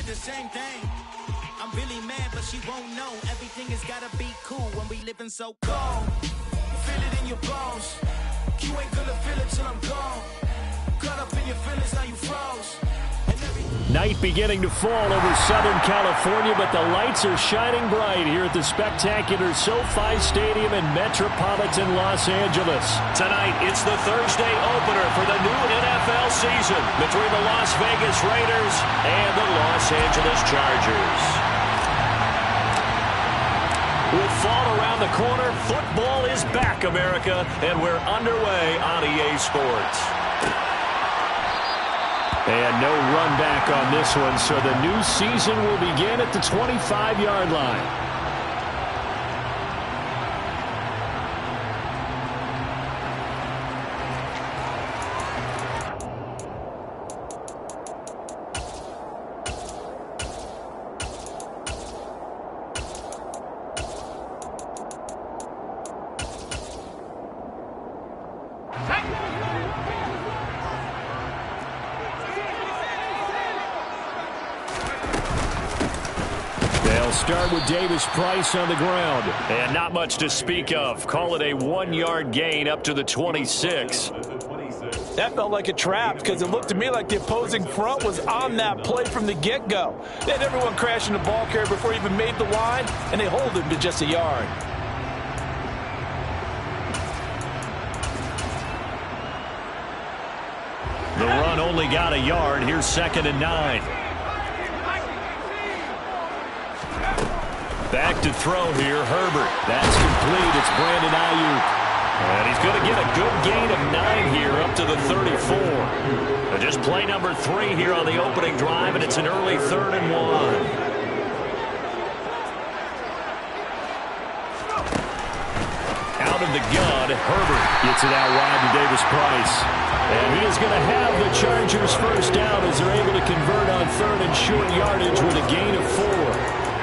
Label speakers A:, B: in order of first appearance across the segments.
A: the same thing. I'm really mad, but she won't know. Everything has gotta be cool when we living so cold. Feel it in your bones. You ain't gonna feel it till I'm gone. Caught up in your feelings, now you froze.
B: Night beginning to fall over Southern California, but the lights are shining bright here at the spectacular SoFi Stadium in metropolitan Los Angeles.
C: Tonight, it's the Thursday opener for the new NFL season between the Las Vegas Raiders and the Los Angeles Chargers. With fall around the corner, football is back, America, and we're underway on EA Sports.
B: And no run back on this one, so the new season will begin at the 25-yard line. Start with Davis Price on the ground.
C: And not much to speak of. Call it a 1-yard gain up to the 26.
D: That felt like a trap because it looked to me like the opposing front was on that play from the get-go. They had everyone crashing the ball carrier before he even made the line, and they hold him to just a yard.
C: The run only got a yard. Here's 2nd and 9. Back to throw here, Herbert.
B: That's complete. It's Brandon Ayuk.
C: And he's going to get a good gain of 9 here up to the 34. Just play number 3 here on the opening drive, and it's an early 3rd and 1. Out of the gun, Herbert
B: gets it out wide to Davis Price. And he is going to have the Chargers first down as they're able to convert on 3rd and short yardage with a gain of 4.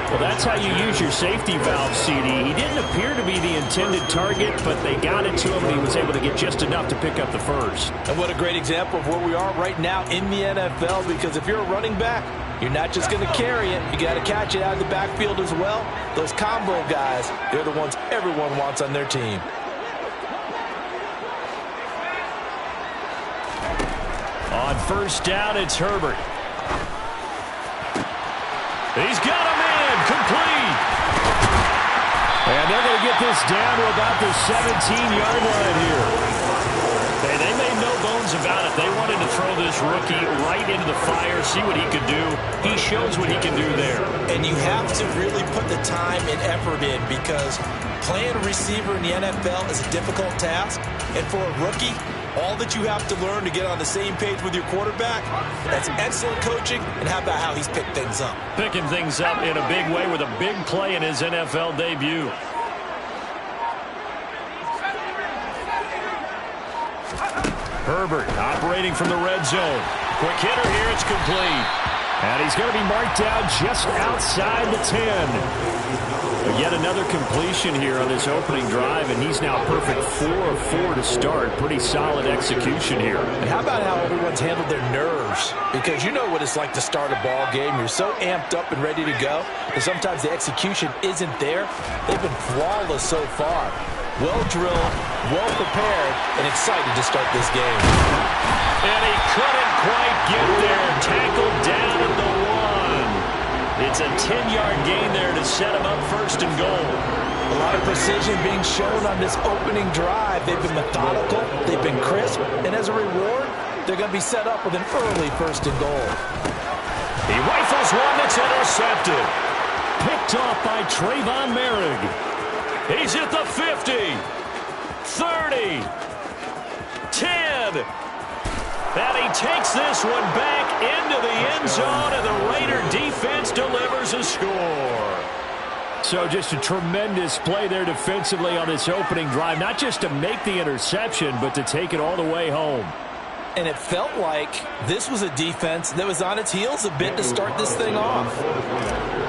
B: Well, that's how you use your safety valve, CD. He didn't appear to be the intended target, but they got it to him, and he was able to get just enough to pick up the first.
D: And what a great example of where we are right now in the NFL, because if you're a running back, you're not just going to carry it. You got to catch it out of the backfield as well. Those combo guys, they're the ones everyone wants on their team.
C: On first down, it's Herbert. He's got a man, complete.
B: And they're going to get this down to about the 17-yard line here.
C: Hey, they made no bones about it. They wanted to throw this rookie right into the fire, see what he could do. He shows what he can do there.
E: And you have to really put the time and effort in, because playing a receiver in the NFL is a difficult task. And for a rookie, all that you have to learn to get on the same page with your quarterback, that's excellent coaching. And how about how he's picked things up?
C: Picking things up in a big way with a big play in his NFL debut.
B: Herbert operating from the red zone.
C: Quick hitter here, it's complete.
B: And he's going to be marked down just outside the 10. But yet another completion here on this opening drive, and he's now perfect 4 of 4 to start. Pretty solid execution here.
D: And how about how everyone's handled their nerves? Because you know what it's like to start a ball game. You're so amped up and ready to go, and sometimes the execution isn't there. They've been flawless so far. Well drilled, well prepared, and excited to start this game.
C: And he couldn't quite get there. Tackled down at the 1. It's a 10-yard gain there to set him up 1st and goal.
D: A lot of precision being shown on this opening drive. They've been methodical, they've been crisp, and as a reward, they're going to be set up with an early 1st and goal.
C: He rifles one that's intercepted.
B: Picked off by Trayvon Merrick.
C: He's at the 50, 30, 10. And he takes this one back into the end zone, and the Raider defense delivers a score.
B: So just a tremendous play there defensively on this opening drive, not just to make the interception, but to take it all the way home.
D: And it felt like this was a defense that was on its heels a bit to start this thing off.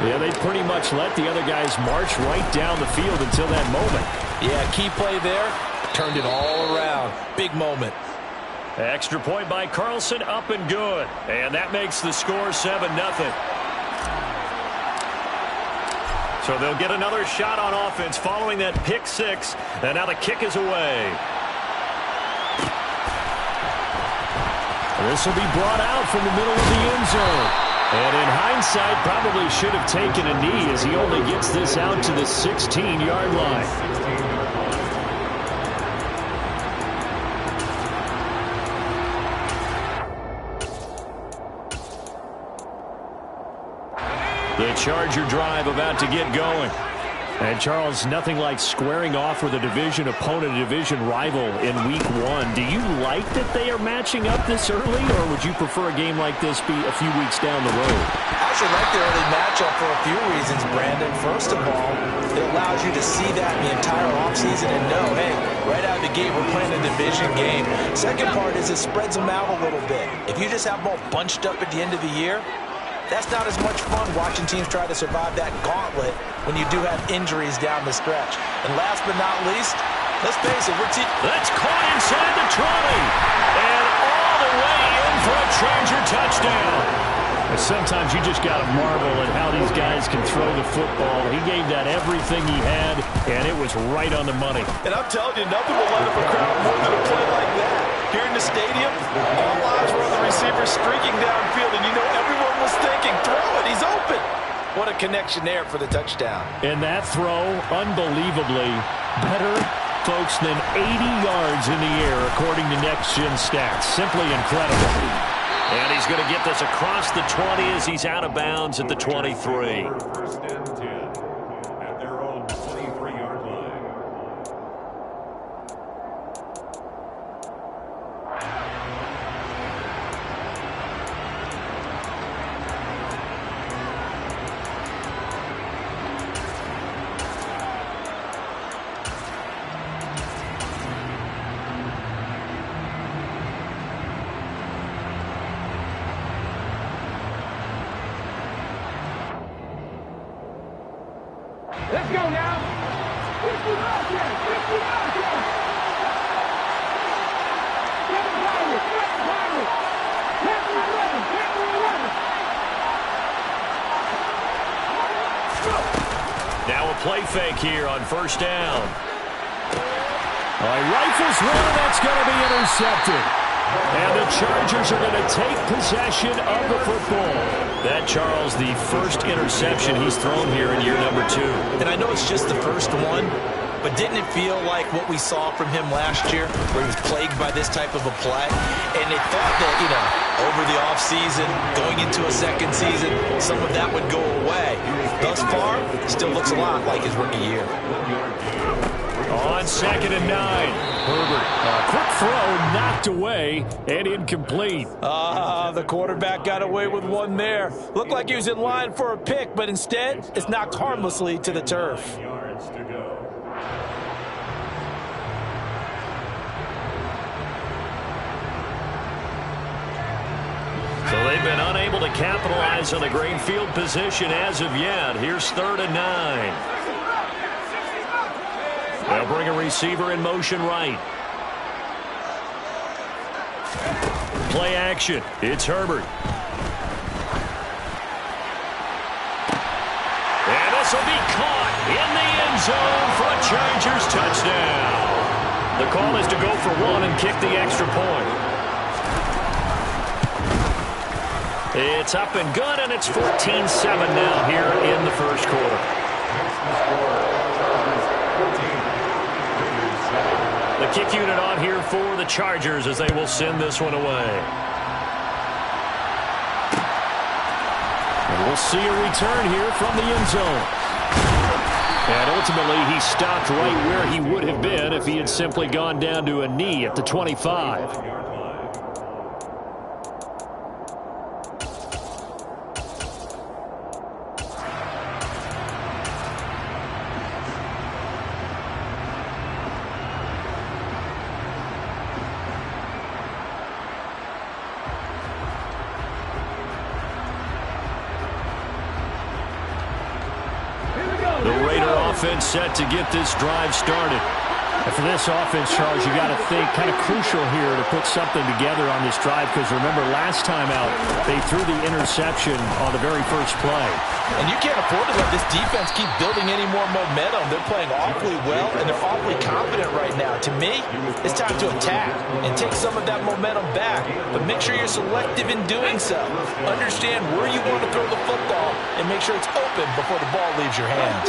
B: Yeah, they pretty much let the other guys march right down the field until that moment.
D: Yeah, key play there, turned it all around. Big moment.
C: Extra point by Carlson, up and good. And that makes the score 7-0. So they'll get another shot on offense following that pick six. And now the kick is away.
B: This will be brought out from the middle of the end zone. And in hindsight, probably should have taken a knee as he only gets this out to the 16-yard line. The Charger drive about to get going. And, Charles, nothing like squaring off with a division opponent, a division rival in Week 1. Do you like that they are matching up this early, or would you prefer a game like this be a few weeks down the road?
E: I actually like the early matchup for a few reasons, Brandon. First of all, it allows you to see that in the entire offseason and know, hey, right out of the gate, we're playing a division game. Second part is it spreads them out a little bit. If you just have them all bunched up at the end of the year, that's not as much fun watching teams try to survive that gauntlet when you do have injuries down the stretch. And last but not least, let's face it,
C: that's caught inside the 20. And all the way in for a Charger touchdown.
B: Sometimes you just got to marvel at how these guys can throw the football. He gave that everything he had, and it was right on the money.
E: And I'm telling you, nothing will light up a crowd more than a play like that. Here in the stadium, all eyes were on the receiver streaking downfield, and you know everyone was thinking, throw it, he's open. What a connection there for the touchdown.
B: And that throw, unbelievably better, folks, than 80 yards in the air, according to Next Gen Stats. Simply incredible.
C: And he's going to get this across the 20 as he's out of bounds at the 23.
F: First and 10 at their own 23-yard line.
G: Let's go now. 50 yards here. 50 yards here. Kevin Powers. Kevin Powers. Kevin 11. Kevin 11.
C: Now a play fake here on first down.
B: Rifles one, that's going to be intercepted. And the Chargers are going to take possession of the football.
C: That, Charles, the first interception he's thrown here in year number 2.
E: And I know it's just the first one, but didn't it feel like what we saw from him last year, where he was plagued by this type of a play? And they thought that, over the offseason, going into a second season, some of that would go away. Thus far, still looks a lot like his rookie year.
B: On 2nd and 9, Herbert, a quick throw knocked away and incomplete.
E: The quarterback got away with one there. Looked like he was in line for a pick, but instead, it's knocked harmlessly to the turf.
F: Yards to go.
C: So they've been unable to capitalize on the great field position as of yet. Here's 3rd and 9. They'll bring a receiver in motion right. Play action. It's Herbert. And this will be caught in the end zone for a Chargers touchdown. The call is to go for one and kick the extra point. It's up and good, and it's 14-7 now here in the first quarter. The kick unit on here for the Chargers as they will send this one away.
B: And we'll see a return here from the end zone. And ultimately, he stopped right where he would have been if he had simply gone down to a knee at the 25.
C: The Raider offense set to get this drive started.
B: And for this offense, Charles, you got to think kind of crucial here to put something together on this drive, because remember last time out they threw the interception on the very first play.
D: And you can't afford to let this defense keep building any more momentum. They're playing awfully well, and they're awfully confident right now. To me, it's time to attack and take some of that momentum back. But make sure you're selective in doing so. Understand where you want to throw the football and make sure it's open before the ball leaves your hands.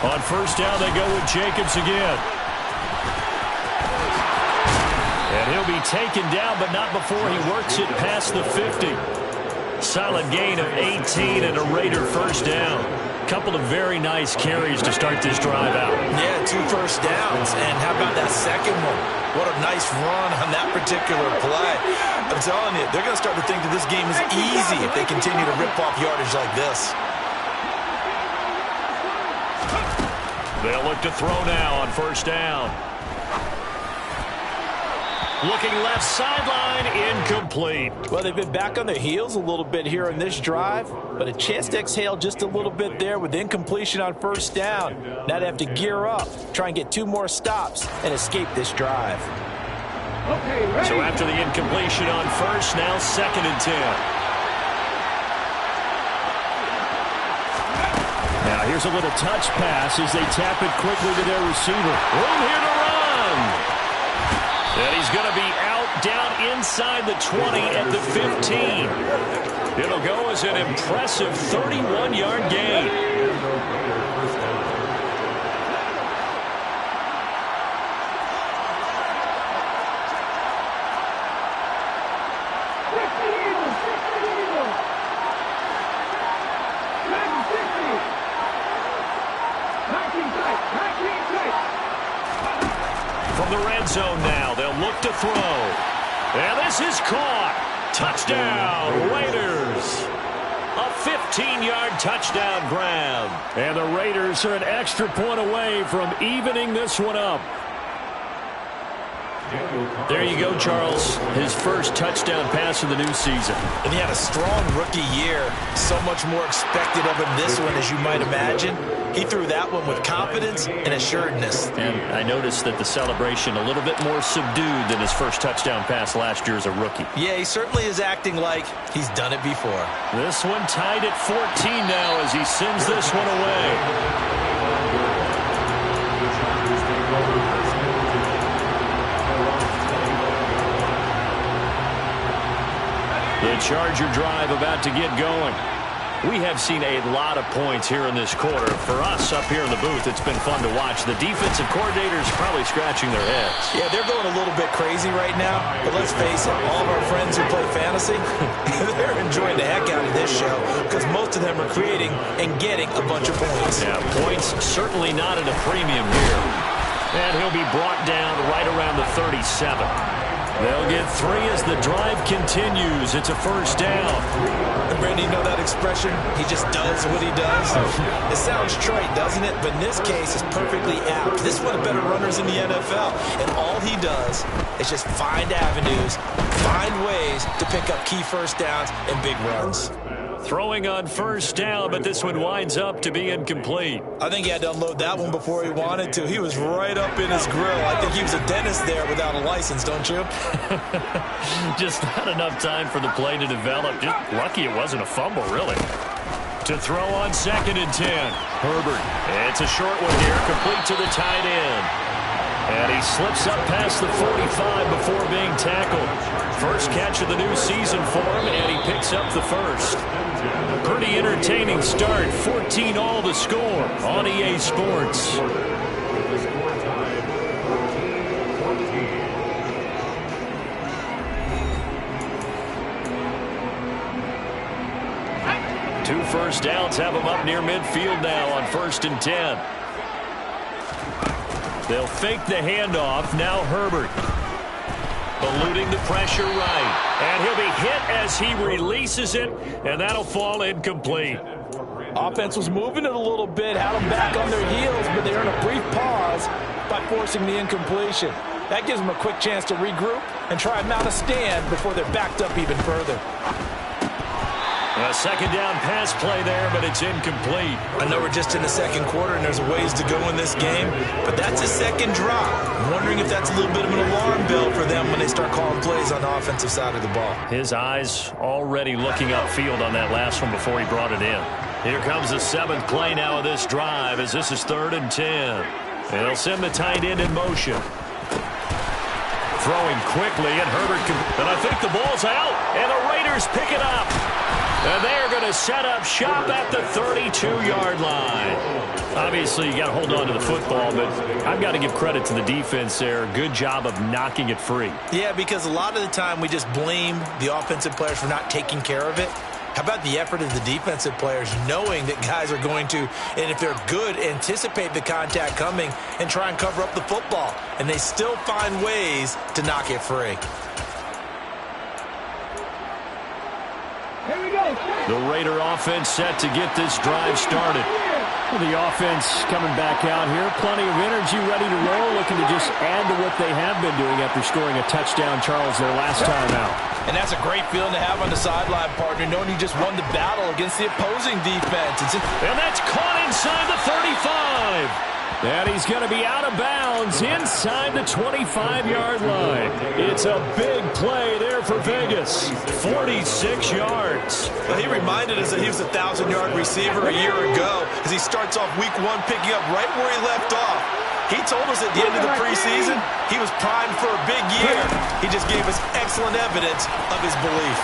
B: On first down, they go with Jacobs again. And he'll be taken down, but not before he works it past the 50. Solid gain of 18 and a Raider first down. Couple of very nice carries to start this drive out.
E: Yeah, 2 first downs. And how about that second one? What a nice run on that particular play. I'm telling you, they're going to start to think that this game is easy if they continue to rip off yardage like this.
C: They'll look to throw now on first down. Looking left sideline, incomplete.
D: Well, they've been back on their heels a little bit here in this drive, but a chance to exhale just a little bit there with incompletion on first down. Now they have to gear up, try and get 2 more stops, and escape this drive.
C: So after the incompletion on first, now 2nd and 10.
B: Now here's a little touch pass as they tap it quickly to their receiver.
C: Room here to run. And he's going to be out down inside the 20 at the 15. It'll go as an impressive 31-yard gain. From the red zone now, they'll look to throw. And this is caught. Touchdown, Raiders. A 15-yard touchdown grab.
B: And the Raiders are an extra point away from evening this one up. There you go, Charles. His first touchdown pass of the new season.
E: And he had a strong rookie year. So much more expected of him this one, as you might imagine. He threw that one with confidence and assuredness.
B: And I noticed that the celebration a little bit more subdued than his first touchdown pass last year as a rookie.
E: Yeah, he certainly is acting like he's done it before.
C: This one tied at 14 now as he sends this one away. The Charger drive about to get going. We have seen a lot of points here in this quarter. For us up here in the booth, it's been fun to watch. The defensive coordinators probably scratching their heads.
E: Yeah, they're going a little bit crazy right now. But let's face it, all of our friends who play fantasy, they're enjoying the heck out of this show because most of them are creating and getting a bunch of points.
C: Yeah, points certainly not at a premium here. And he'll be brought down right around the 37. They'll get 3 as the drive continues. It's a first down.
E: And Brandon, you know that expression? He just does what he does. It sounds trite, doesn't it? But in this case, it's perfectly apt. This is one of the better runners in the NFL. And all he does is just find avenues, find ways to pick up key first downs and big runs.
C: Throwing on first down, but this one winds up to be incomplete.
E: I think he had to unload that one before he wanted to. He was right up in his grill. I think he was a dentist there without a license, don't you?
C: Just not enough time for the play to develop. Just lucky it wasn't a fumble, really. To throw on 2nd and 10. Herbert. It's a short one here, complete to the tight end. And he slips up past the 45 before being tackled. First catch of the new season for him, and he picks up the first. Pretty entertaining start. 14 all the score on EA Sports. Two first downs have him up near midfield now on 1st and 10. They'll fake the handoff. Now Herbert. Eluding the pressure right. And he'll be hit as he releases it, and that'll fall incomplete.
D: Offense was moving it a little bit, had them back on their heels, but they earned a brief pause by forcing the incompletion. That gives them a quick chance to regroup and try and mount a stand before they're backed up even further.
C: A second down pass play there, but it's incomplete.
E: I know we're just in the second quarter and there's a ways to go in this game, but that's a second drop. I'm wondering if that's a little bit of an alarm bell for them when they start calling plays on the offensive side of the ball.
C: His eyes already looking upfield on that last one before he brought it in. Here comes the 7th play now of this drive as this is 3rd and 10. And they'll send the tight end in motion. Throwing quickly, and Herbert and I think the ball's out, and the Raiders pick it up. And they're going to set up shop at the 32-yard line. Obviously, you got to hold on to the football, but I've got to give credit to the defense there. Good job of knocking it free.
E: Yeah, because a lot of the time we just blame the offensive players for not taking care of it. How about the effort of the defensive players knowing that guys are going to, and if they're good, anticipate the contact coming and try and cover up the football. And they still find ways to knock it free.
G: Here we go.
C: The Raider offense set to get this drive started. Well, the offense coming back out here. Plenty of energy, ready to roll, looking to just add to what they have been doing after scoring a touchdown, Charles, their last time out.
D: And that's a great feeling to have on the sideline, partner, knowing you just won the battle against the opposing defense.
C: And that's caught inside the 35. And he's going to be out of bounds inside the 25-yard line. It's a big play there for Vegas. 46 yards.
E: Well, he reminded us that he was a 1,000-yard receiver a year ago as he starts off week 1 picking up right where he left off. He told us at the end of the preseason he was primed for a big year. He just gave us excellent evidence of his belief.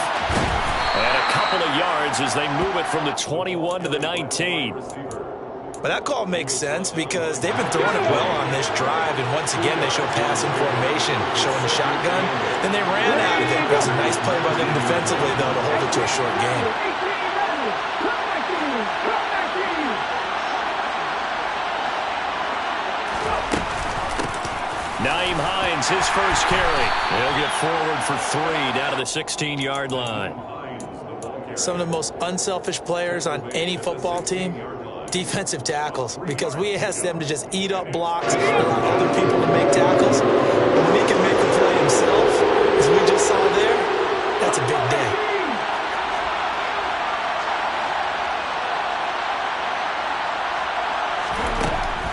C: And a couple of yards as they move it from the 21 to the 19.
E: But that call makes sense because they've been throwing it well on this drive, and once again they show passing formation, showing the shotgun. Then they ran out of it. It was a nice play by them defensively, though, to hold it to a short game.
C: Naeem Hines, his first carry. He'll get forward for 3 down to the 16-yard line.
E: Some of the most unselfish players on any football team, defensive tackles, because we ask them to just eat up blocks, allow other people to make tackles. When he can make the play himself, as we just saw there, that's a big day.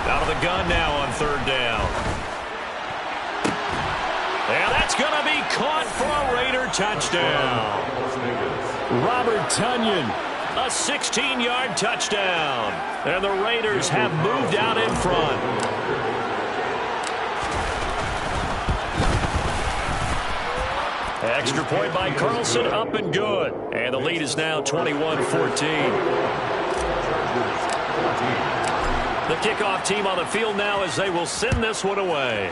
C: Out of the gun now on 3rd down. And that's going to be caught for a Raider touchdown. Robert Tonyan, a 16-yard touchdown. And the Raiders have moved out in front. Extra point by Carlson, up and good. And the lead is now 21-14. The kickoff team on the field now as they will send this one away.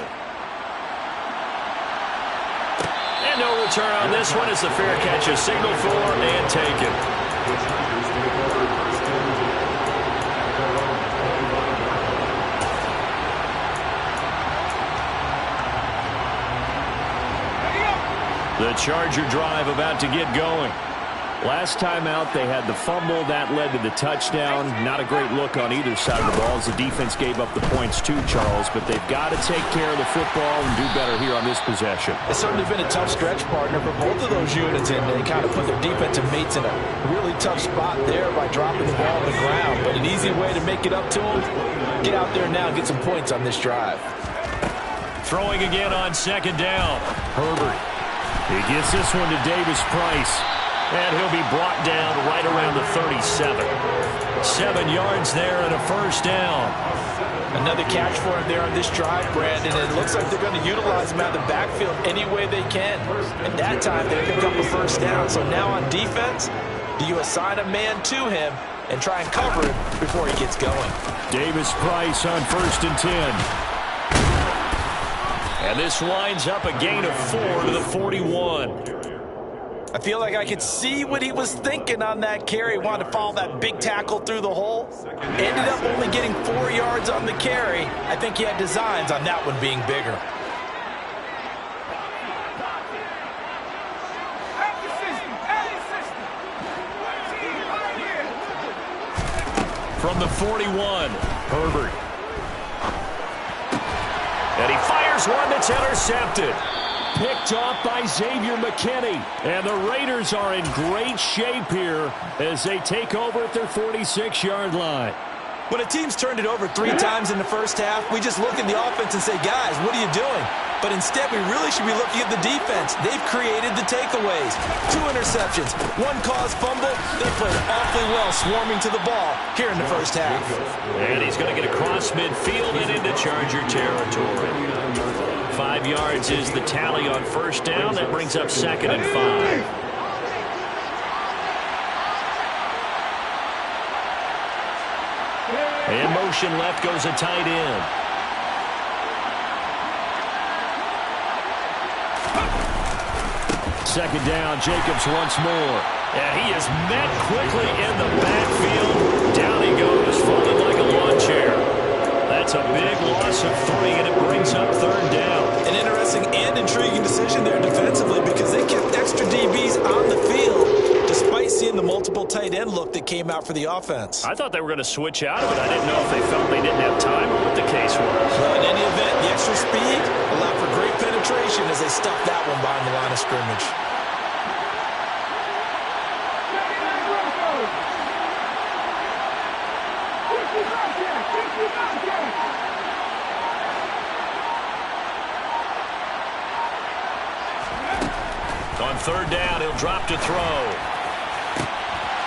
C: And no return on this one as the fair catch is signaled for and taken. The Charger drive about to get going. Last time out, they had the fumble. That led to the touchdown. Not a great look on either side of the ball as the defense gave up the points too, Charles. But they've got to take care of the football and do better here on this possession.
D: It's certainly been a tough stretch, partner, for both of those units, and they kind of put their defensive mates in a really tough spot there by dropping the ball on the ground. But an easy way to make it up to them, get out there now and get some points on this drive.
C: Throwing again on 2nd down. Herbert. He gets this one to Davis Price. And he'll be brought down right around the 37. 7 yards there and a first down.
D: Another catch for him there on this drive, Brandon. And it looks like they're going to utilize him out of the backfield any way they can. And that time they pick up a first down. So now on defense, do you assign a man to him and try and cover him before he gets going?
C: Davis Price on 1st and 10. And this winds up a gain of 4 to the 41.
D: I feel like I could see what he was thinking on that carry. Wanted to follow that big tackle through the hole. Ended up only getting 4 yards on the carry. I think he had designs on that one being bigger.
C: From the 41, Herbert. And he fires Here's one that's intercepted.
B: Picked off by Xavier McKinney. And the Raiders are in great shape here as they take over at their 46-yard line.
E: When a team's turned it over 3 times in the first half, we just look at the offense and say, guys, what are you doing? But instead, we really should be looking at the defense. They've created the takeaways. 2 interceptions, 1 caused fumble. They played awfully well swarming to the ball here in the first half.
C: And he's going to get across midfield and into Charger territory. 5 yards is the tally on first down. That brings up 2nd and 5. And motion left goes a tight end.
B: Second down, Jacobs once more.
C: And he is met quickly in the backfield. Down he goes, folded like a lawn chair. That's a big loss of 3, and it brings up 3rd down.
E: An interesting and intriguing decision there defensively because they kept extra DBs on the field despite seeing the multiple tight end look that came out for the offense.
C: I thought they were going to switch out of it. I didn't know if they felt they didn't have time or what the case was.
E: Well, in any event, the extra speed allowed for great penetration as they stuffed that one behind the line of scrimmage.
C: On 3rd down, he'll drop to throw.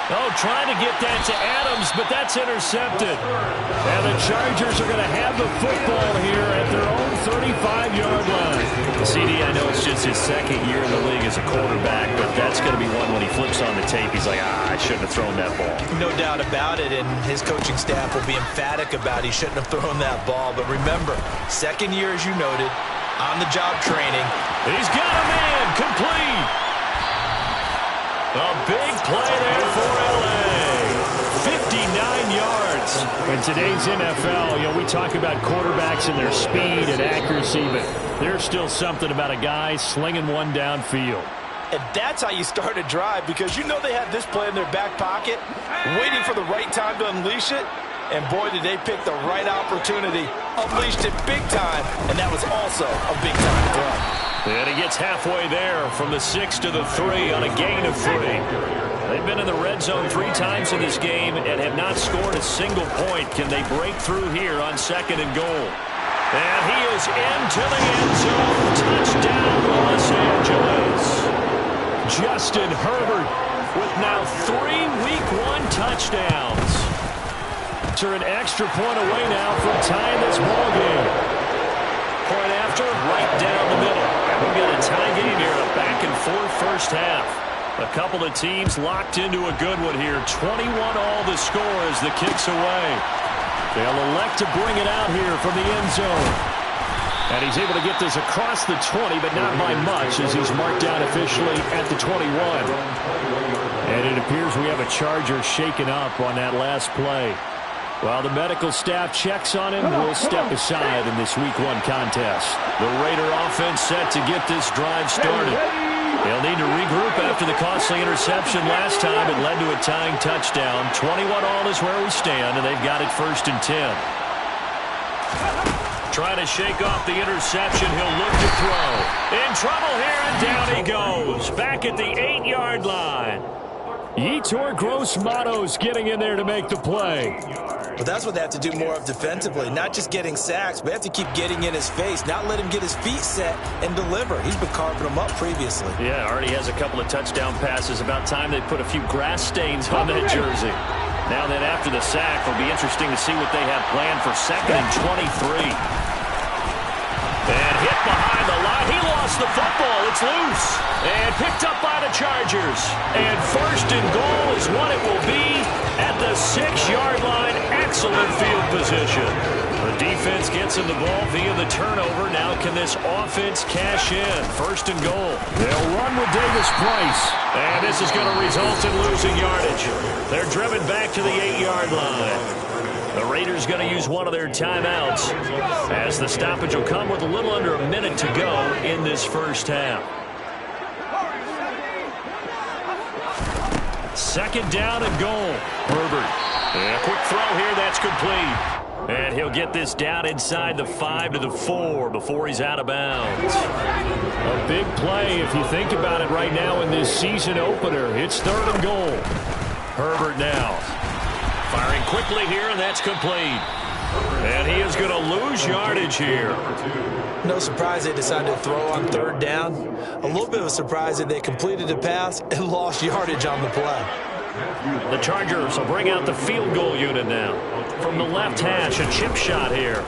C: Oh, trying to get that to Adams, but that's intercepted.
B: And the Chargers are going to have the football here at their own 35-yard line.
C: CD, I know it's just his 2nd year in the league as a quarterback, but that's going to be one when he flips on the tape. He's like, I shouldn't have thrown that ball.
E: No doubt about it, and his coaching staff will be emphatic about he shouldn't have thrown that ball. But remember, 2nd year, as you noted, on-the-job training.
C: He's got a man, complete. A big play there for L.A. 59 yards.
B: In today's NFL, we talk about quarterbacks and their speed and accuracy, but there's still something about a guy slinging one downfield.
E: And that's how you start a drive because they have this play in their back pocket, waiting for the right time to unleash it. And boy, did they pick the right opportunity. Unleashed it big time, and that was also a big-time throw.
C: And he gets halfway there from the 6 to the 3 on a gain of 3. They've been in the red zone 3 times in this game and have not scored a single point. Can they break through here on 2nd and goal? And he is into the end zone. Touchdown, Los Angeles. Justin Herbert with now 3 Week 1 touchdowns.
B: Are an extra point away now from tying this ball game.
C: Point after, right down the middle. And we've got a tie game here, a back-and-forth first half. A couple of teams locked into a good one here. 21 all the score as the kick's away. They'll elect to bring it out here from the end zone. And he's able to get this across the 20, but not by much as he's marked down officially at the 21. And it appears we have a Charger shaken up on that last play. While the medical staff checks on him, we'll step aside in this Week 1 contest. The Raider offense set to get this drive started. They'll need to regroup after the costly interception last time. It led to a tying touchdown. 21 all is where we stand, and they've got it 1st and 10. Trying to shake off the interception. He'll look to throw. In trouble here, and down he goes. Back at the 8-yard line.
B: Yetur Gross-Matos getting in there to make the play.
E: But that's what they have to do more of defensively. Not just getting sacks, but they have to keep getting in his face, not let him get his feet set and deliver. He's been carving them up previously.
C: Yeah, already has a couple of touchdown passes. About time they put a few grass stains on that jersey. Now then, after the sack, it'll be interesting to see what they have planned for 2nd and 23. And hit behind the line. He lost the football. It's loose. And picked up by the Chargers. And 1st and goal is what it will be at the 6-yard line. Excellent field position. The defense gets him the ball via the turnover. Now can this offense cash in? 1st and goal.
B: They'll run with Davis Price.
C: And this is going to result in losing yardage. They're driven back to the 8-yard line. The Raiders going to use one of their timeouts as the stoppage will come with a little under a minute to go in this first half. 2nd down and goal. Herbert. And a quick throw here. That's complete. And he'll get this down inside the 5 to the 4 before he's out of bounds.
B: A big play if you think about it right now in this season opener. It's 3rd and goal.
C: Herbert now. Firing quickly here, and that's complete. And he is going to lose yardage here.
E: No surprise they decided to throw on 3rd down. A little bit of a surprise that they completed the pass and lost yardage on the play.
C: The Chargers will bring out the field goal unit now. From the left hash, a chip shot here.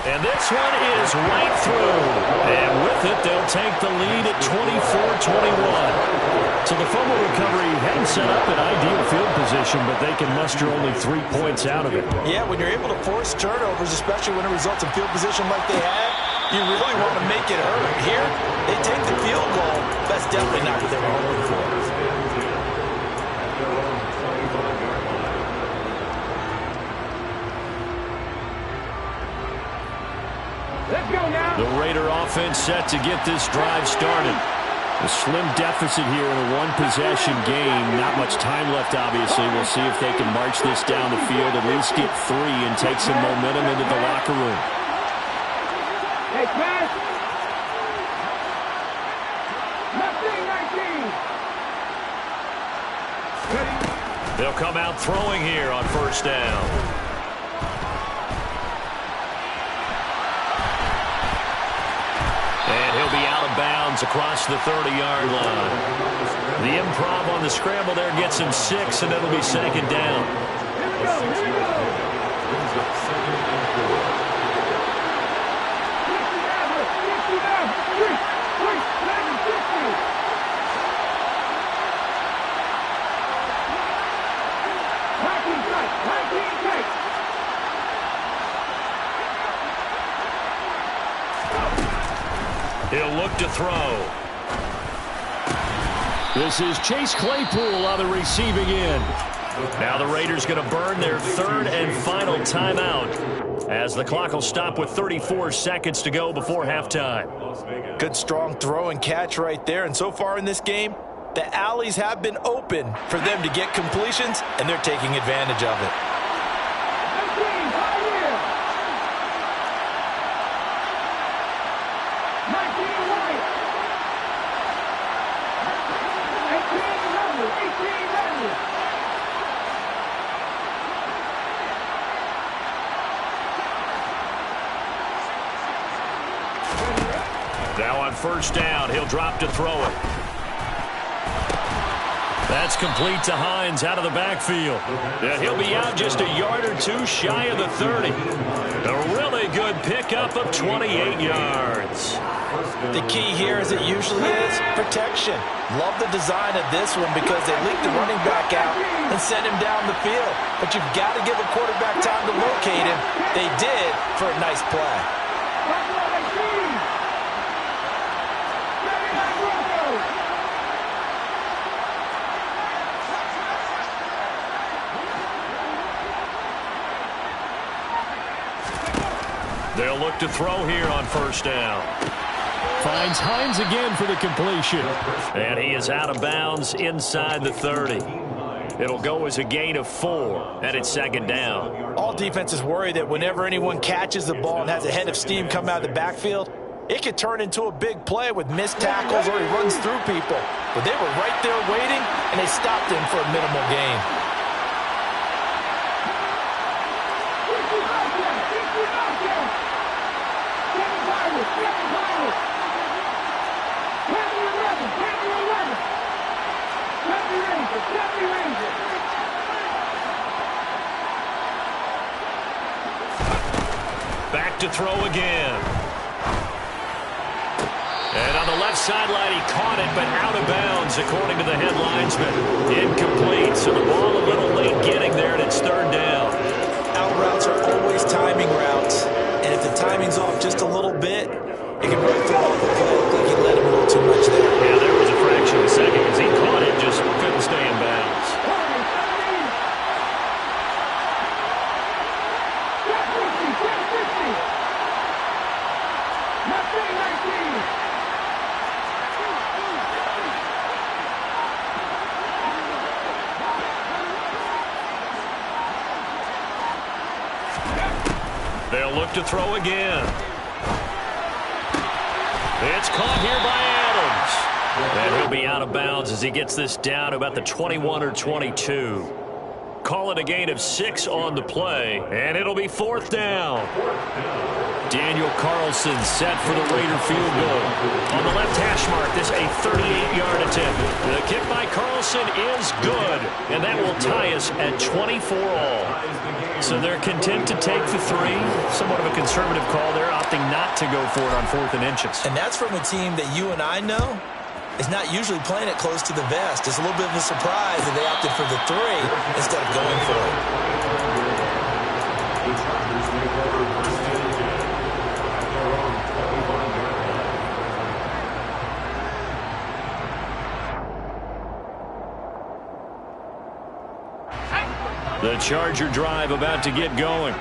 C: And this one is right through. And with it, they'll take the lead at 24-21. So the fumble recovery hadn't set up an ideal field position, but they can muster only 3 points out of it.
E: Yeah, when you're able to force turnovers, especially when it results in field position like they had, you really want to make it hurt. Here, they take the field goal. That's definitely not what they were hoping for.
G: Let's go now.
B: The Raider offense set to get this drive started. A slim deficit here in a one-possession game. Not much time left, obviously. We'll see if they can march this down the field, at least get 3 and take some momentum into the locker room.
G: Hey, pass. 19.
C: They'll come out throwing here on 1st down. And he'll be out of bounds across the 30-yard line. The improv on the scramble there gets him 6, and it'll be 2nd down. He'll look to throw.
B: This is Chase Claypool on the receiving end.
C: Now the Raiders going to burn their 3rd and final timeout as the clock will stop with 34 seconds to go before halftime.
E: Good, strong throw and catch right there. And so far in this game, the alleys have been open for them to get completions, and they're taking advantage of it.
C: Now on 1st down, he'll drop to throw it. That's complete to Hines out of the backfield. And he'll be out just a yard or 2 shy of the 30. A really good pickup of 28 yards.
E: The key here, as it usually is, protection. Love the design of this one because they leaked the running back out and sent him down the field. But you've got to give a quarterback time to locate him. They did for a nice play.
C: They'll look to throw here on 1st down.
B: Finds Hines again for the completion.
C: And he is out of bounds inside the 30. It'll go as a gain of 4, and it's 2nd down.
E: All defenses worry that whenever anyone catches the ball and has a head of steam come out of the backfield, it could turn into a big play with missed tackles or he runs through people. But they were right there waiting, and they stopped him for a minimal gain.
C: Back to throw again. And on the left sideline, he caught it, but out of bounds, according to the head linesman. Incomplete, so the ball a little late getting there, and it's 3rd down.
E: Out routes are always timing routes, and if the timing's off just a little bit, it can really throw off the play. It looked like he let him a little too much there.
C: Yeah, there was a fraction of a second as he caught it, just couldn't stay in bounds. drop to throw again. It's caught here by Adams. And he'll be out of bounds as he gets this down to about the 21 or 22. Call it a gain of 6 on the play, and it'll be 4th down. Daniel Carlson set for the Raider field goal. On the left hash mark, this a 38-yard attempt. The kick by Carlson is good, and that will tie us at 24 all. So they're content to take the 3. Somewhat of a conservative call there, opting not to go for it on 4th and inches.
E: And that's from a team that you and I know is not usually playing it close to the vest. It's a little bit of a surprise that they opted for the 3 instead of going for
C: it. The Charger drive about to get going.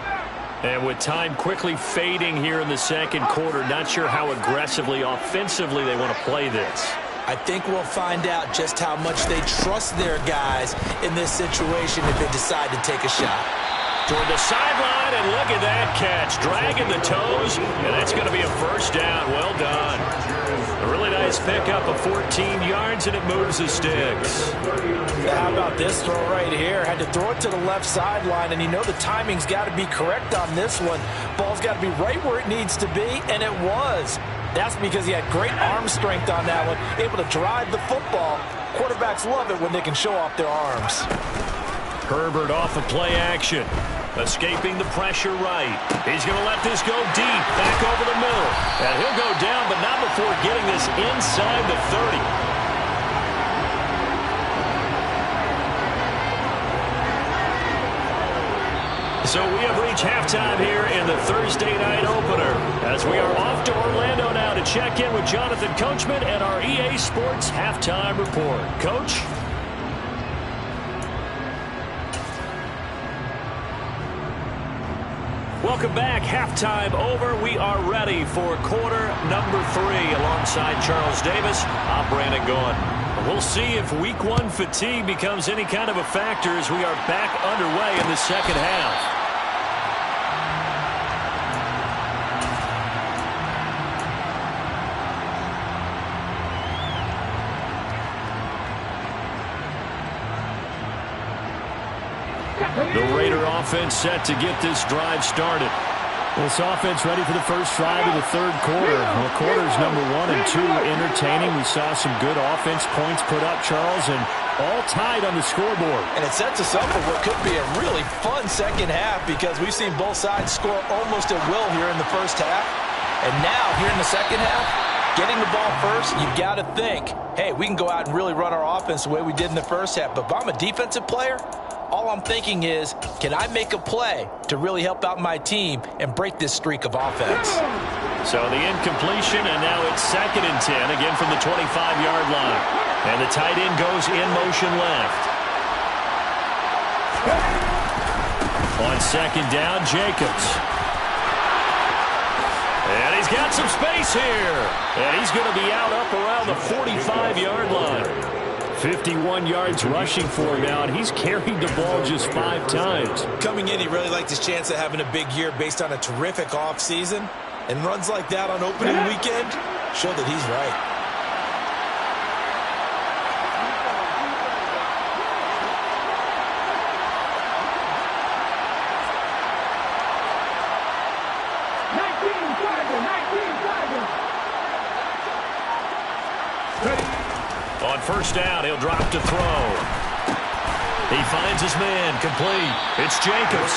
C: And with time quickly fading here in the second quarter, not sure how aggressively, offensively they want to play this.
E: I think we'll find out just how much they trust their guys in this situation if they decide to take a shot.
C: Toward the sideline, and look at that catch. Dragging the toes, and that's going to be a 1st down. Well done. A really nice pickup of 14 yards, and it moves the sticks.
E: How about this throw right here? Had to throw it to the left sideline, and you know the timing's got to be correct on this one. Ball's got to be right where it needs to be, and it was. That's because he had great arm strength on that one, able to drive the football. Quarterbacks love it when they can show off their arms.
C: Herbert off of play action. Escaping the pressure right. He's going to let this go deep, back over the middle. And he'll go down, but not before getting this inside the 30. So we have reached halftime here in the Thursday night opener as we are off to Orlando now to check in with Jonathan Coachman and our EA Sports Halftime Report. Coach? Welcome back. Halftime over. We are ready for quarter number 3 alongside Charles Davis. I'm Brandon Gaughan. We'll see if week 1 fatigue becomes any kind of a factor as we are back underway in the second half. The Raider offense set to get this drive started.
B: This offense ready for the first drive of the 3rd quarter. Well, quarters number 1 and 2 entertaining. We saw some good offense points put up, Charles, and all tied on the scoreboard.
E: And it sets us up for what could be a really fun second half because we've seen both sides score almost at will here in the first half. And now, here in the second half, getting the ball first, you've got to think, hey, we can go out and really run our offense the way we did in the first half. But if I'm a defensive player, all I'm thinking is, can I make a play to really help out my team and break this streak of offense?
C: So the incompletion, and now it's 2nd and 10, again from the 25-yard line. And the tight end goes in motion left. On 2nd down, Jacobs. And he's got some space here. And he's going to be out up around the 45-yard line. 51 yards rushing for him now, and he's carried the ball just 5 times.
E: Coming in, he really liked his chance of having a big year based on a terrific offseason. And runs like that on opening weekend show that he's right.
C: On 1st down, he'll drop to throw. He finds his man, complete. It's Jacobs.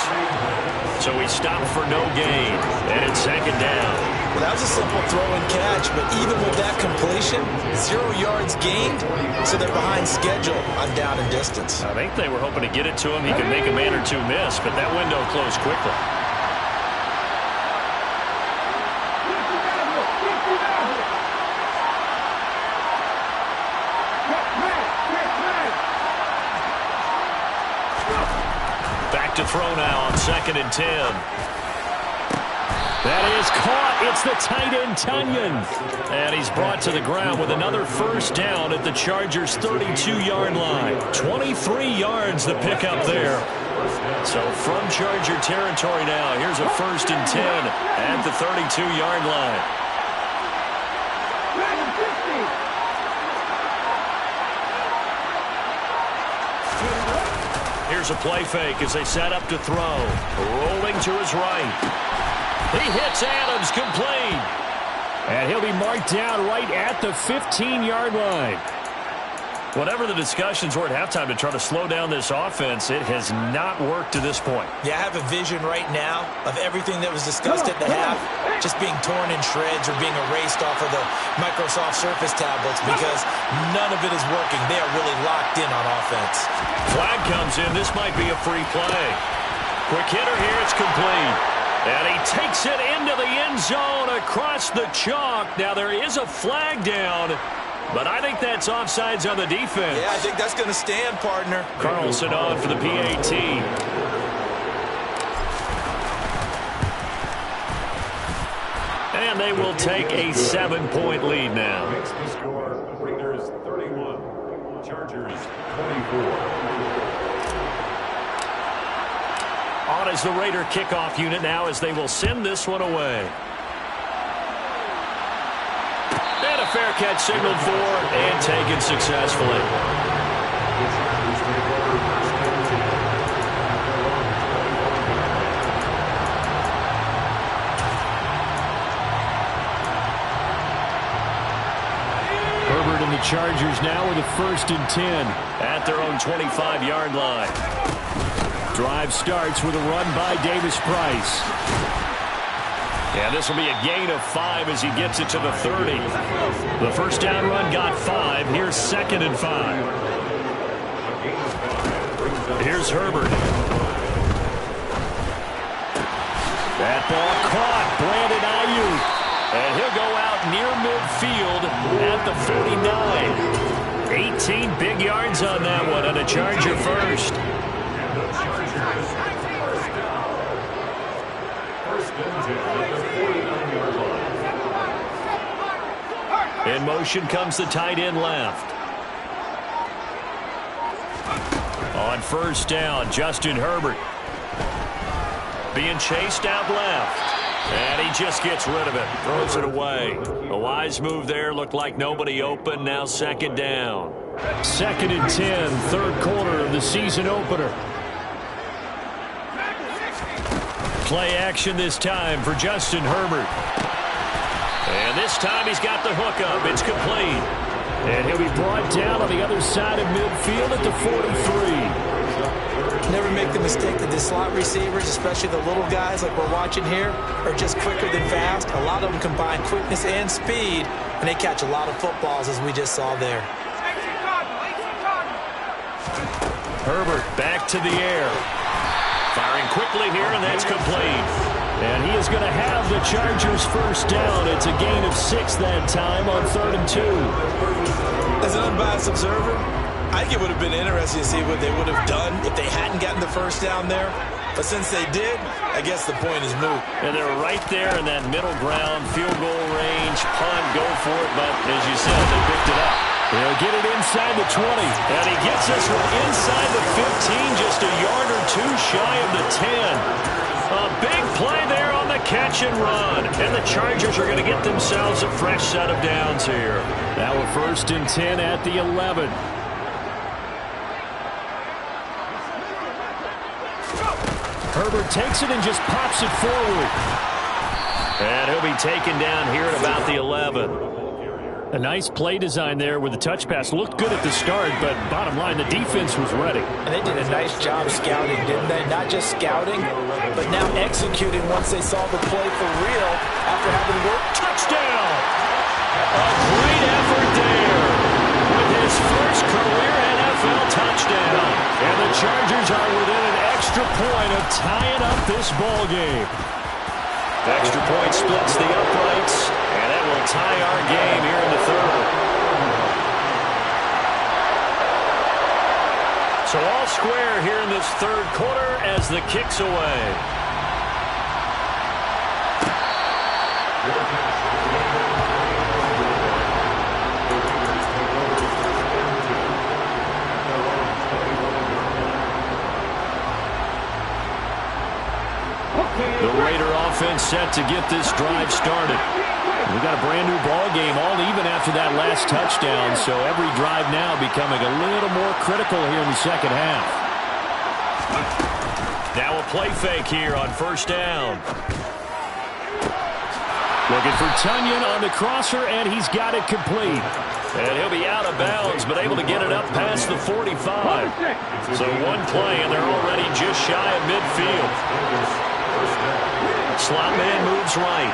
C: So he stopped for no gain, and it's 2nd down.
E: Well, that was a simple throw and catch, but even with that completion, 0 yards gained, so they're behind schedule on down and distance.
C: I think they were hoping to get it to him. He could make a man or 2 miss, but that window closed quickly. To throw now on 2nd and 10. That is caught. It's the tight end, Tunyon. And he's brought to the ground with another 1st down at the Chargers' 32-yard line. 23 yards the pickup there. So from Charger territory now, here's a 1st and 10 at the 32-yard line. Here's a play fake as they set up to throw. Rolling to his right. He hits Adams complete.
B: And he'll be marked down right at the 15-yard line.
C: Whatever the discussions were at halftime to try to slow down this offense, it has not worked to this point.
E: Yeah, I have a vision right now of everything that was discussed at the half just being torn in shreds or being erased off of the Microsoft Surface tablets because none of it is working. They are really locked in on offense.
C: Flag comes in. This might be a free play. Quick hitter here. It's complete. And he takes it into the end zone across the chalk. Now there is a flag down, but I think that's offsides on the defense.
E: Yeah, I think that's going to stand, partner.
C: Carlson on for the PAT. And they will take a 7-point lead now.
F: Makes the score. Raiders 31, Chargers 24.
C: On is the Raider kickoff unit now as they will send this one away. And a fair catch signaled for and taken successfully.
B: Herbert and the Chargers now with a 1st and 10
C: at their own 25-yard line.
B: Drive starts with a run by Davis Price.
C: And this will be a gain of 5 as he gets it to the 30. The first down run got 5. Here's 2nd and 5. Here's Herbert.
B: That ball caught. Brandon Ayuk.
C: And he'll go out near midfield at the 49. 18 big yards on that one, and a Charger first. In motion comes the tight end left. On first down, Justin Herbert. Being chased out left. And he just gets rid of it. Throws it away. A wise move there. Looked like nobody open. Now 2nd down.
B: 2nd and 10, 3rd quarter of the season opener.
C: Play action this time for Justin Herbert. And this time he's got the hookup. It's complete.
B: And he'll be brought down on the other side of midfield at the 43.
E: Never make the mistake that the slot receivers, especially the little guys like we're watching here, are just quicker than fast. A lot of them combine quickness and speed, and they catch a lot of footballs, as we just saw there.
C: Herbert back to the air. Firing quickly here, and that's complete.
B: And he is going to have the Chargers first down. It's a gain of 6 that time on 3rd and 2.
E: As an unbiased observer, I think it would have been interesting to see what they would have done if they hadn't gotten the first down there. But since they did, I guess the point is moot.
C: And they're right there in that middle ground, field goal range, punt, go for it. But as you said, they picked it up.
B: They'll get it inside the 20.
C: And he gets this one inside the 15, just a yard or two shy of the 10. A big play there on the catch and run. And the Chargers are going to get themselves a fresh set of downs here.
B: Now a 1st and 10 at the 11. Herbert takes it and just pops it forward.
C: And he'll be taken down here at about the 11.
B: A nice play design there with the touch pass. Looked good at the start, but bottom line, the defense was ready.
D: And they did a nice job scouting, didn't they? Not just scouting, but now executing once they saw the play for real after having worked.
C: Touchdown! A great effort there with his first career NFL touchdown.
B: And the Chargers are within an extra point of tying up this ball game.
C: Extra point splits the uprights, and that will tie our game here in the 3rd. So all square here in this 3rd quarter as the kick's away.
B: set to get this drive started. We got a brand new ball game, all even after that last touchdown, so every drive now becoming a little more critical here in the second half.
C: Now a play fake here on first down.
B: Looking for Tunyon on the crosser, and he's got it complete.
C: And he'll be out of bounds, but able to get it up past the 45. So one play, and they're already just shy of midfield. Slot man moves right.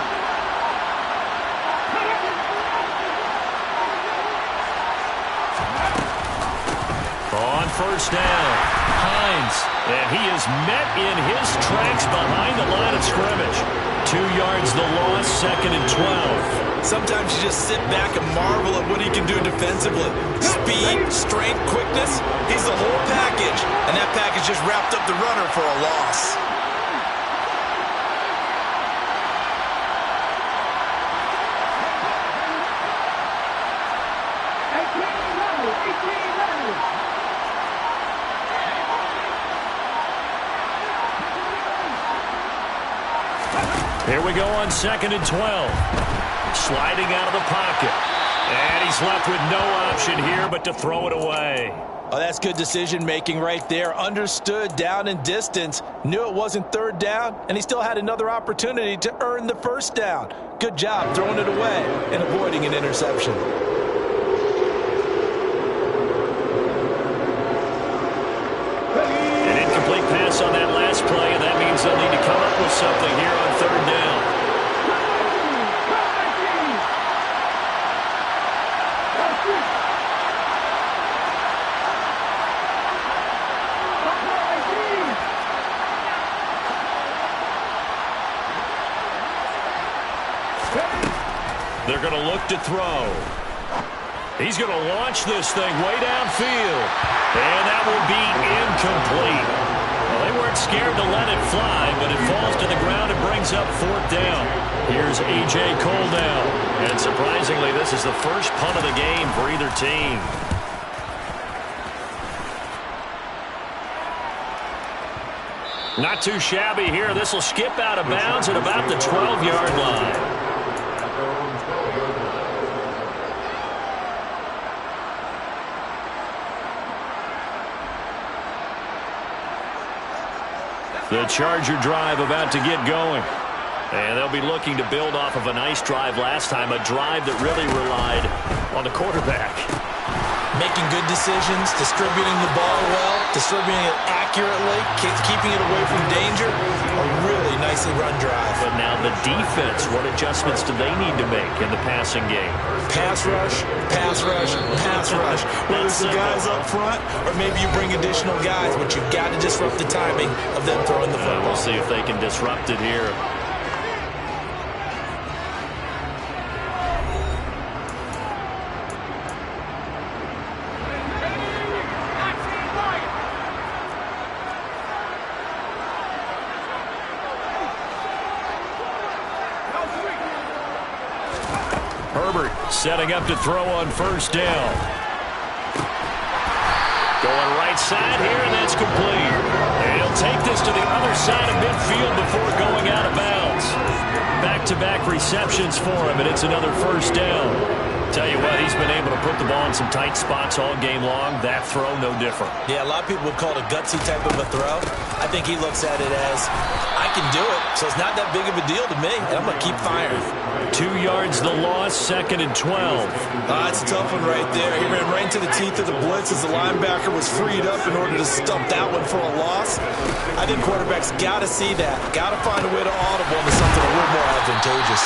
C: On first down, Hines. And he is met in his tracks behind the line of scrimmage. 2 yards the loss, 2nd and 12.
E: Sometimes you just sit back and marvel at what he can do defensively. Speed, strength, quickness. He's the whole package. And that package just wrapped up the runner for a loss.
C: Here we go on 2nd and 12. Sliding out of the pocket. And he's left with no option here but to throw it away.
E: Oh, that's good decision-making right there. Understood down and distance. Knew it wasn't 3rd down, and he still had another opportunity to earn the 1st down. Good job throwing it away and avoiding an interception.
C: An incomplete pass on that last play, and that means they'll need to come up with something here on 3rd down. They're going to look to throw. He's going to launch this thing way downfield. And that will be incomplete. Well, they weren't scared to let it fly, but it falls to the ground and brings up 4th down. Here's A.J. Cole now. And surprisingly, this is the first punt of the game for either team. Not too shabby here. This will skip out of bounds at about the 12-yard line. The Charger drive about to get going. And they'll be looking to build off of a nice drive last time, a drive that really relied on the quarterback.
E: Making good decisions, distributing the ball well, distributing it accurately, keeping it away from danger. A really nicely run drive.
C: But now the defense, what adjustments do they need to make in the passing game?
E: Pass rush, pass rush, pass rush. Whether it's the guys up front or maybe you bring additional guys, but you've got to disrupt the timing of them throwing the football.
C: We'll see if they can disrupt it here. Herbert setting up to throw on first down. Going right side here, and that's complete. And he'll take this to the other side of midfield before going out of bounds. Back-to-back receptions for him, and it's another first down. Tell you what, he's been able to put the ball in some tight spots all game long. That throw, no different.
E: Yeah, a lot of people would call it a gutsy type of a throw. I think he looks at it as, I can do it, so it's not that big of a deal to me, and I'm going to keep firing.
B: 2 yards the loss, 2nd and 12.
E: That's a tough one right there. He ran right into the teeth of the blitz as the linebacker was freed up in order to stump that one for a loss. I think quarterbacks got to see that. Got to find a way to audible into something a little more advantageous.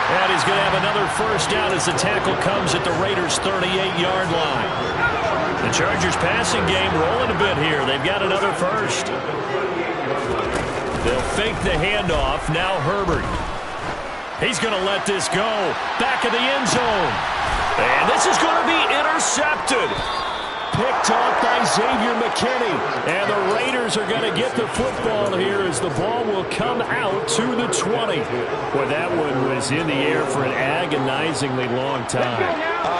B: And he's going to have another first down as the tackle comes at the Raiders' 38-yard line. The Chargers passing game rolling a bit here. They've got another first. They'll fake the handoff. Now Herbert. He's going to let this go. Back of the end zone. And this is going to be intercepted. Picked off by Xavier McKinney. And the Raiders are going to get the football here as the ball will come out to the 20. Boy, that one was in the air for an agonizingly long time.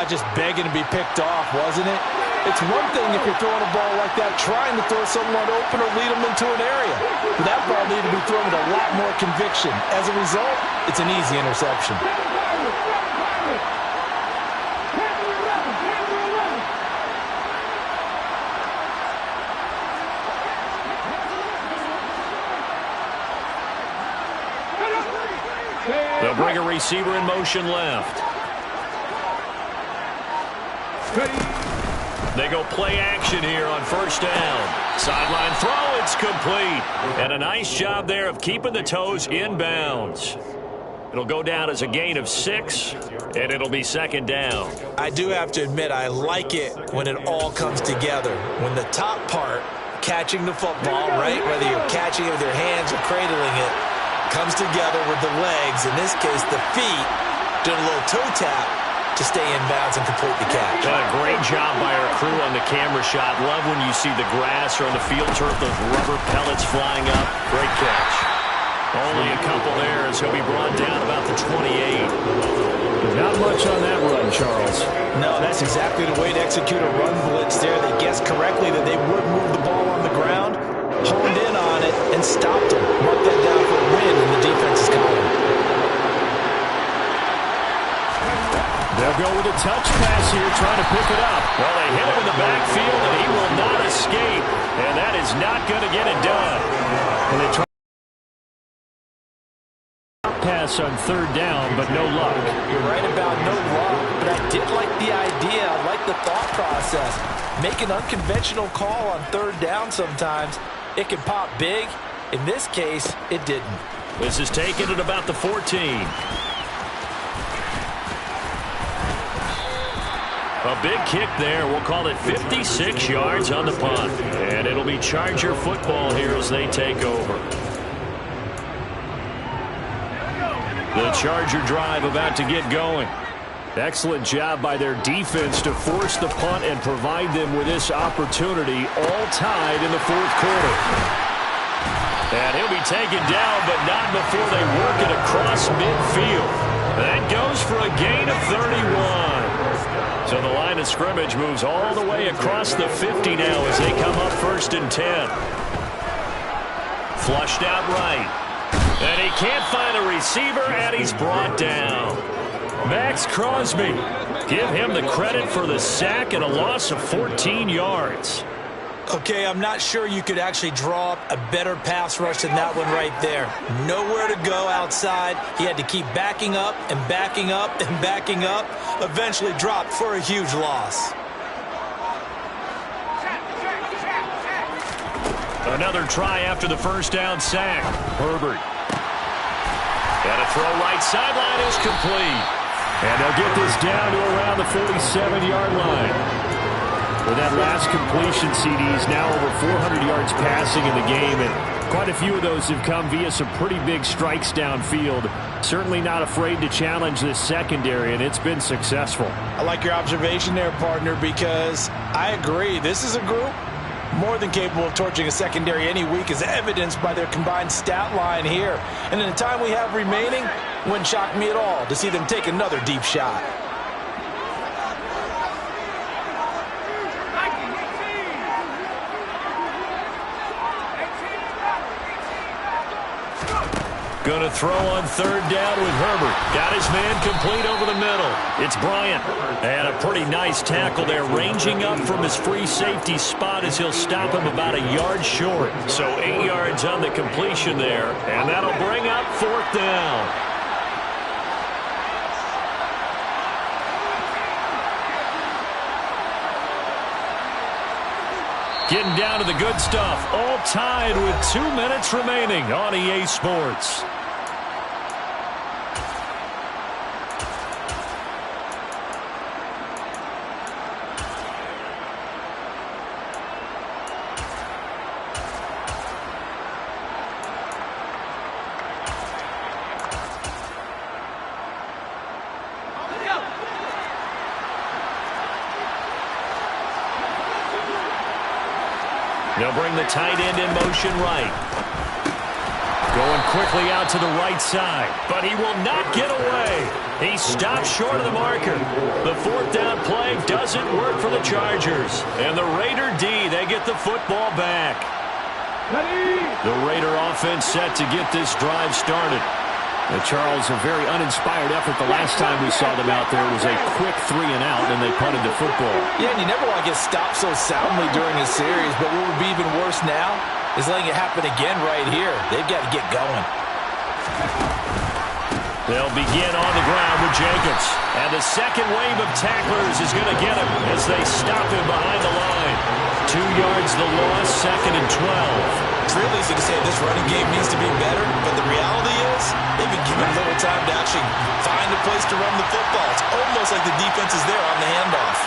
E: Just begging to be picked off, wasn't it?
D: It's one thing if you're throwing a ball like that, trying to throw someone open or lead them into an area. But that ball needed to be thrown with a lot more conviction. As a result, it's an easy interception.
C: They'll bring a receiver in motion left. They go play action here on first down. Sideline throw, it's complete. And a nice job there of keeping the toes in bounds. It'll go down as a gain of 6, and it'll be second down.
E: I do have to admit, I like it when it all comes together. When the top part, catching the football, right, whether you're catching it with your hands or cradling it, comes together with the legs, in this case the feet, doing a little toe tap to stay in bounds and complete the catch.
C: A great job by our crew on the camera shot. Love when you see the grass or on the field turf, those rubber pellets flying up. Great catch. Only a couple there as he'll be brought down about the 28.
B: Not much on that run, Charles.
E: No, that's exactly the way to execute a run blitz there. They guessed correctly that they would move the ball on the ground, honed in on it, and stopped him. Mark that down for a win in the defense's column.
B: They'll go with a touch pass here, trying to pick it up.
C: Well, they hit him in the backfield, and he will not escape. And that is not going to get it done.
B: And they try pass on third down, but no luck.
D: You're right about no luck, but I did like the idea. I like the thought process. Make an unconventional call on third down sometimes. It can pop big. In this case, it didn't.
C: This is taken at about the 14. A big kick there. We'll call it 56 yards on the punt. And it'll be Charger football here as they take over. The Charger drive about to get going.
B: Excellent job by their defense to force the punt and provide them with this opportunity, all tied in the fourth quarter.
C: And he'll be taken down, but not before they work it across midfield. That goes for a gain of 31. So the line of scrimmage moves all the way across the 50 now as they come up 1st and 10. Flushed out right. And he can't find a receiver, and he's brought down. Max Crosby, give him the credit for the sack and a loss of 14 yards.
E: Okay, I'm not sure you could actually draw up a better pass rush than that one right there. Nowhere to go outside. He had to keep backing up and backing up and backing up. Eventually dropped for a huge loss.
C: Another try after the first down sack. Herbert. And a throw right sideline is complete.
B: And they'll get this down to around the 47-yard line. With that last completion, CD's now over 400 yards passing in the game, and quite a few of those have come via some pretty big strikes downfield. Certainly not afraid to challenge this secondary, and it's been successful.
E: I like your observation there, partner, because I agree. This is a group more than capable of torching a secondary any week, as evidenced by their combined stat line here. And in the time we have remaining, wouldn't shock me at all to see them take another deep shot.
C: Going to throw on third down with Herbert. Got his man complete over the middle. It's Bryant. And a pretty nice tackle there, ranging up from his free safety spot as he'll stop him about a yard short. So 8 yards on the completion there, and that'll bring up fourth down. Getting down to the good stuff, all tied with 2 minutes remaining on EA Sports. They'll bring the tight end in motion right. Going quickly out to the right side, but he will not get away. He stopped short of the marker. The fourth down play doesn't work for the Chargers. And the Raider D, they get the football back. The Raider offense set to get this drive started.
B: Charles, a very uninspired effort the last time we saw them out there. It was a quick 3-and-out, and they punted the football.
D: Yeah, and you never want to get stopped so soundly during a series, but what would be even worse now is letting it happen again right here. They've got to get going.
C: They'll begin on the ground with Jacobs. And the second wave of tacklers is going to get him as they stop him behind the line. 2 yards the loss, 2nd and 12.
E: It's real easy to say this running game needs to be better, but the reality is they've been given little time to actually find a place to run the football. It's almost like the defense is there on the handoff.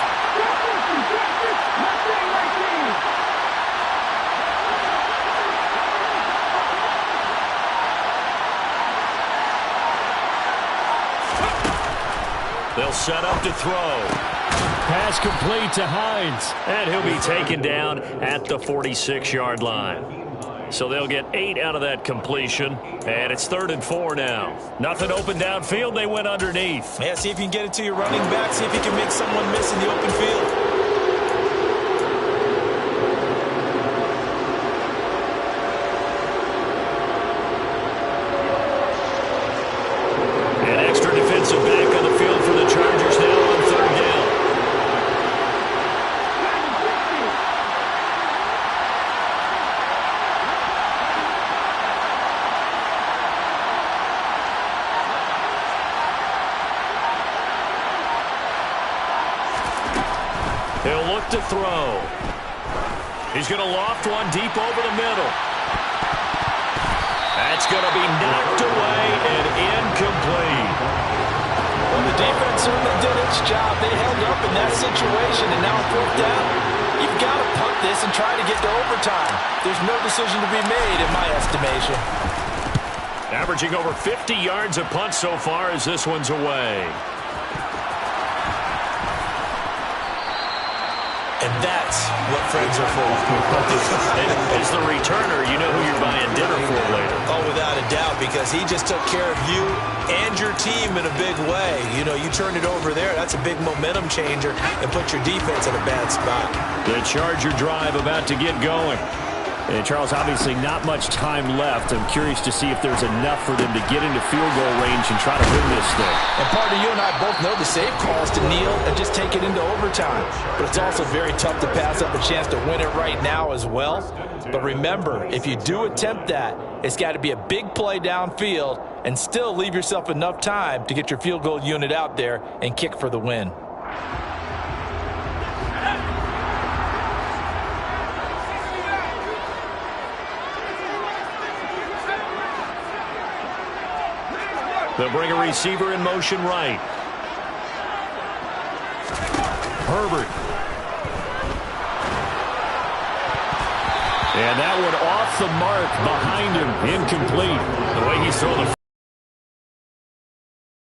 C: They'll set up to throw.
B: Pass complete to Hines.
C: And he'll be taken down at the 46-yard line. So they'll get 8 out of that completion. And it's 3rd and 4 now. Nothing open downfield. They went underneath.
E: Yeah, see if you can get it to your running back. See if you can make someone miss in the open field.
C: An extra defensive back on the field for the Chargers now on 3rd down. He'll look to throw. He's going to loft one deep over the middle. That's going to be knocked away and incomplete.
D: Well, the defense certainly did its job. They held up in that situation, and now 4th down, you've got to punt this and try to get to overtime. There's no decision to be made in my estimation.
C: Averaging over 50 yards a punt so far as this one's away.
E: And that's what friends are for.
C: As the returner, you know who you're buying dinner for later.
E: Oh, without a doubt, because he just took care of you and your team in a big way. You know, you turned it over there. That's a big momentum changer and put your defense in a bad spot.
C: The Charger drive about to get going.
B: And Charles, obviously not much time left. I'm curious to see if there's enough for them to get into field goal range and try to win this thing.
D: And partner, you and I both know the safe call is to kneel and just take it into overtime. But it's also very tough to pass up a chance to win it right now as well. But remember, if you do attempt that, it's got to be a big play downfield and still leave yourself enough time to get your field goal unit out there and kick for the win.
C: They'll bring a receiver in motion right. Herbert. And that one off the mark behind him. Incomplete. The way he's throwing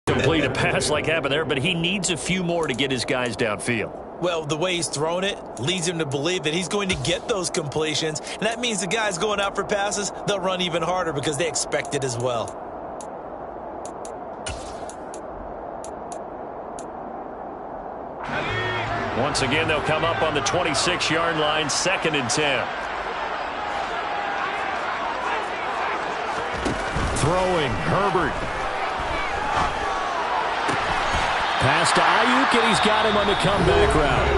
C: the complete a pass like happened there, but he needs a few more to get his guys downfield.
E: Well, the way he's thrown it leads him to believe that he's going to get those completions. And that means the guys going out for passes, they'll run even harder because they expect it as well.
C: Once again, they'll come up on the 26-yard line, 2nd and 10. Throwing, Herbert.
B: Pass to Ayuk, and he's got him on the comeback route.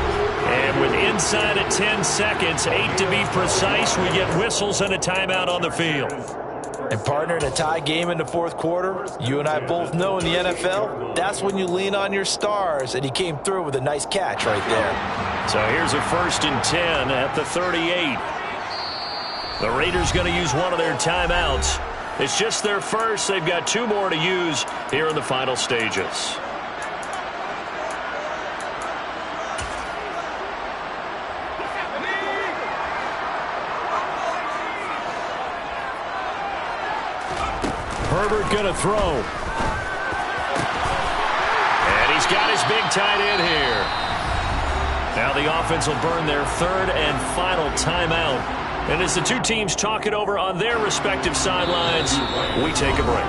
C: And with inside of 10 seconds, 8 to be precise, we get whistles and a timeout on the field.
D: And partner, in a tie game in the 4th quarter, you and I both know in the NFL, that's when you lean on your stars, and he came through with a nice catch right there.
C: So here's a 1st and 10 at the 38. The Raiders going to use one of their timeouts. It's just their first. They've got 2 more to use here in the final stages.
B: Herbert going to throw.
C: And he's got his big tight end here. Now the offense will burn their 3rd and final timeout. And as the two teams talk it over on their respective sidelines, we take a break.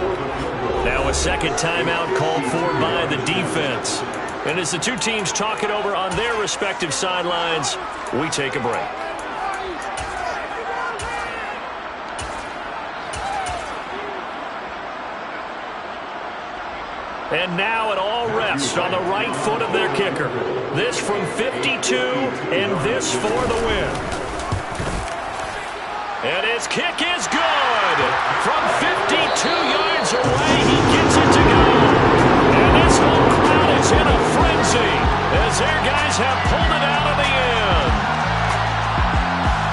C: Now a 2nd timeout called for by the defense. And as the two teams talk it over on their respective sidelines, we take a break. And now it all rests on the right foot of their kicker. This from 52, and this for the win. And his kick is good. From 52 yards away, he gets it to go. And this whole crowd is in a frenzy as their guys have pulled it out of the end.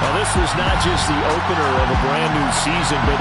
B: Well, this was not just the opener of a brand new season, but